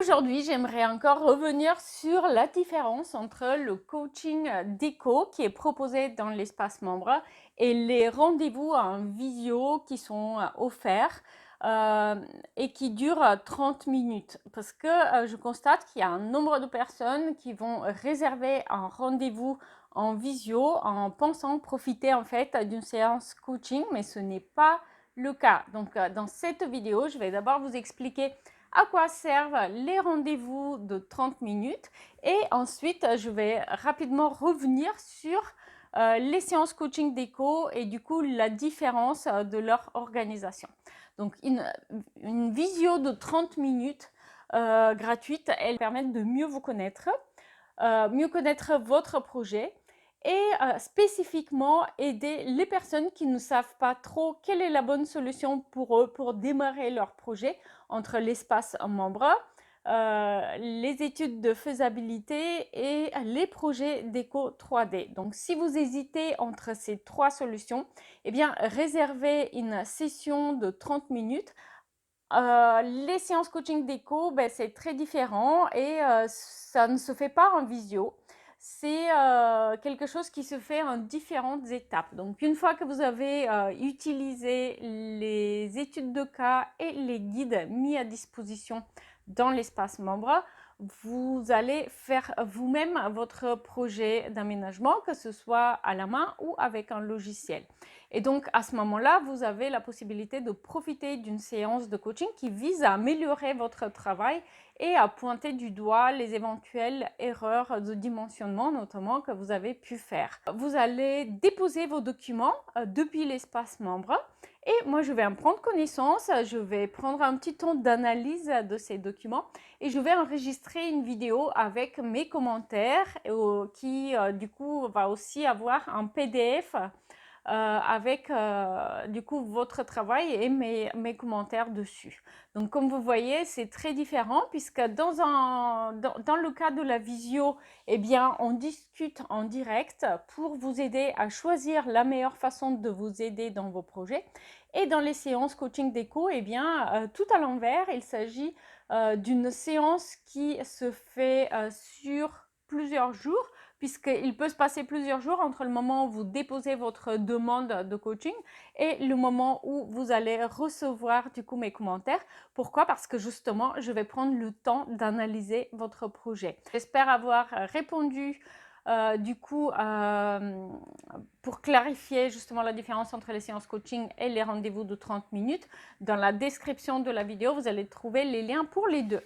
Aujourd'hui, j'aimerais encore revenir sur la différence entre le coaching déco qui est proposé dans l'espace membre et les rendez-vous en visio qui sont offerts et qui durent 30 minutes. Parce que je constate qu'il y a un nombre de personnes qui vont réserver un rendez-vous en visio en pensant profiter en fait d'une séance coaching, mais ce n'est pas le cas. Donc, dans cette vidéo, je vais d'abord vous expliquer à quoi servent les rendez-vous de 30 minutes et ensuite je vais rapidement revenir sur les séances coaching déco et du coup la différence de leur organisation. Donc une visio de 30 minutes gratuite, elle permet de mieux vous connaître, mieux connaître votre projet et spécifiquement aider les personnes qui ne savent pas trop quelle est la bonne solution pour eux pour démarrer leur projet entre l'espace membre, les études de faisabilité et les projets déco 3D. Donc si vous hésitez entre ces trois solutions, eh bien réservez une session de 30 minutes. Les séances coaching déco, ben, c'est très différent et ça ne se fait pas en visio. C'est quelque chose qui se fait en différentes étapes. Donc, une fois que vous avez utilisé les études de cas et les guides mis à disposition dans l'espace membre, vous allez faire vous-même votre projet d'aménagement, que ce soit à la main ou avec un logiciel. Et donc, à ce moment-là, vous avez la possibilité de profiter d'une séance de coaching qui vise à améliorer votre travail et à pointer du doigt les éventuelles erreurs de dimensionnement, notamment, que vous avez pu faire. Vous allez déposer vos documents depuis l'espace membre et moi, je vais en prendre connaissance. Je vais prendre un petit temps d'analyse de ces documents et je vais enregistrer une vidéo avec mes commentaires qui, du coup, va aussi avoir un PDF avec du coup votre travail et mes commentaires dessus. Donc comme vous voyez, c'est très différent puisque dans le cas de la visio, eh bien, on discute en direct pour vous aider à choisir la meilleure façon de vous aider dans vos projets. Et dans les séances coaching déco, eh bien, tout à l'envers, il s'agit d'une séance qui se fait sur plusieurs jours, puisqu'il peut se passer plusieurs jours entre le moment où vous déposez votre demande de coaching et le moment où vous allez recevoir du coup mes commentaires. Pourquoi? Parce que justement, je vais prendre le temps d'analyser votre projet. J'espère avoir répondu du coup pour clarifier justement la différence entre les séances coaching et les rendez-vous de 30 minutes. Dans la description de la vidéo, vous allez trouver les liens pour les deux.